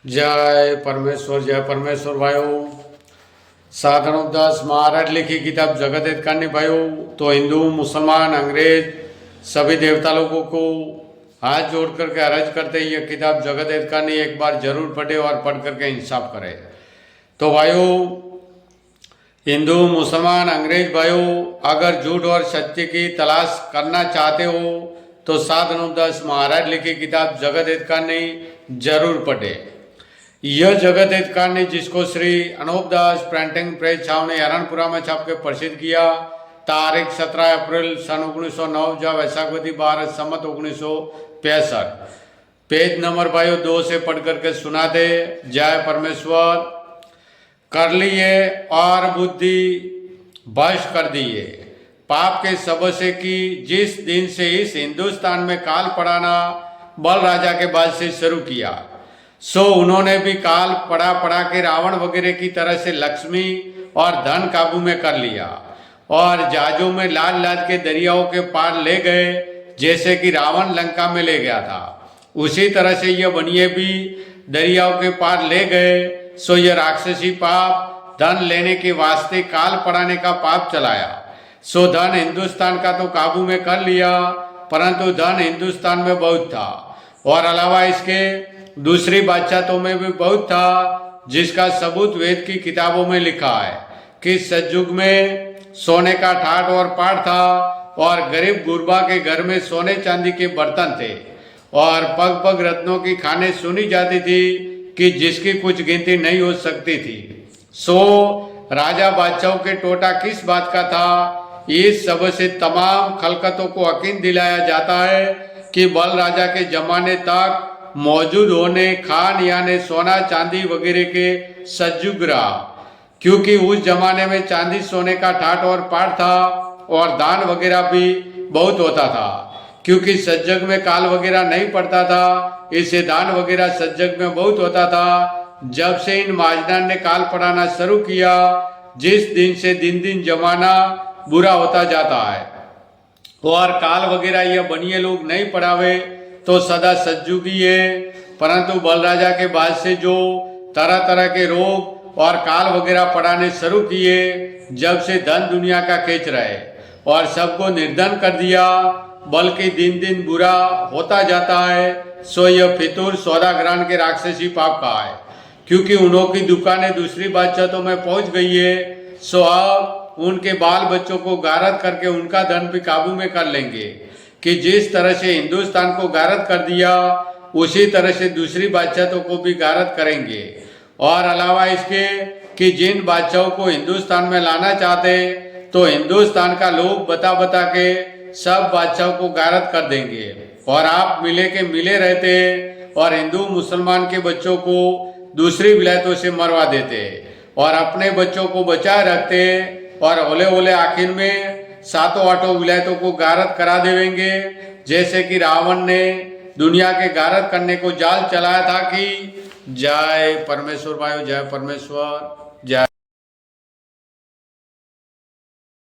जय परमेश्वर भाइयों। साधनोदास महाराज लिखी किताब जगत हित करनी भाइयों, तो हिंदू मुसलमान अंग्रेज सभी देवता लोगों को हाथ जोड़ करके अर्ज करते ही यह किताब जगत हित करनी एक बार जरूर पढ़े और पढ़ करके इंसाफ करे। तो भाइयों, हिंदू मुसलमान अंग्रेज भाइयों, अगर झूठ और सत्य की तलाश करना चाहते हो तो साधनोदास महाराज लिखी किताब जगत हित करनी जरूर पढ़े। यह जगत हित करनी जिसको श्री अनूपदास प्रिंटिंग प्रेस छावनी हरणपुरा में छाप के प्रसिद्ध किया, तारीख 17 अप्रैल सन 1909 जब वैशाखवती 12 सम्मत 1965। पेज नंबर भाइयों 2 से पढ़ करके सुना दे। जय परमेश्वर। कर लिए और बुद्धि वश कर दिए पाप के सब से की, जिस दिन से इस हिंदुस्तान में काल पढ़ाना बल राजा के बाद से शुरू किया, सो उन्होंने भी काल पढ़ा के रावण वगैरह की तरह से लक्ष्मी और धन काबू में कर लिया और जहाजों में लाद लाद के दरियाओं के पार ले गए, जैसे कि रावण लंका में ले गया था। उसी तरह से यह बनिए भी दरियाओं के पार ले गए। सो यह राक्षसी पाप धन लेने के वास्ते काल पढ़ाने का पाप चलाया। सो धन हिंदुस्तान का तो काबू में कर लिया, परंतु धन हिंदुस्तान में बहुत था और अलावा इसके दूसरी बादशाहों में भी बहुत था, जिसका सबूत वेद की किताबों में लिखा है कि सतयुग में सोने का ठाट और पाट था और गरीब गुरबा के घर में सोने चांदी के बर्तन थे और पग पग रत्नों की खाने सुनी जाती थी कि जिसकी कुछ गिनती नहीं हो सकती थी। सो राजा बादशाहों के टोटा किस बात का था, इस सब से तमाम खलकतों को यकीन दिलाया जाता है कि बल राजा के जमाने तक मौजूद होने खान यानी सोना चांदी वगैरह के सतयुग रहा, क्योंकि उस जमाने में चांदी सोने का ठाट और पाट था और दान वगैरह भी बहुत होता था। क्योंकि सतयुग में काल वगैरह नहीं पड़ता था, इससे दान वगैरह सतयुग में बहुत होता था। जब से इन महाजनान ने काल पढ़ाना शुरू किया, जिस दिन से दिन दिन जमाना बुरा होता जाता है और काल वगैरह यह बनिए लोग नहीं पढ़ावे तो सदा सतयुगी है। परंतु बलराजा के बाद से जो तरह तरह के रोग और काल वगैरह पढ़ाने शुरू किए, जब से धन दुनिया का खेच रहे और सबको निर्धन कर दिया, बल्कि दिन दिन बुरा होता जाता है। सो यह फितूर सौदागरान के राक्षसी पाप का है, क्योंकि उन्हों की दुकानें दूसरी बादशाहों में पहुंच गई है। सो अब उनके बाल बच्चों को गारद करके उनका धन भी काबू में कर लेंगे कि जिस तरह से हिंदुस्तान को गारद कर दिया, उसी तरह से दूसरी बादशाहों को भी गारद करेंगे। और अलावा इसके कि जिन बादशाहों को हिंदुस्तान में लाना चाहते तो हिंदुस्तान का लोग बता बता के सब बादशाहों को गारद कर देंगे और आप मिले के मिले रहते और हिंदू मुसलमान के बच्चों को दूसरी विलायतों से मरवा देते और अपने बच्चों को बचाए रखते और ओले ओले आखिर में सातों आठों विलायतों को गारद करा देंगे, जैसे कि रावण ने दुनिया के गारद करने को जाल चलाया था। कि जय परमेश्वर भाइयों, जय परमेश्वर, जय।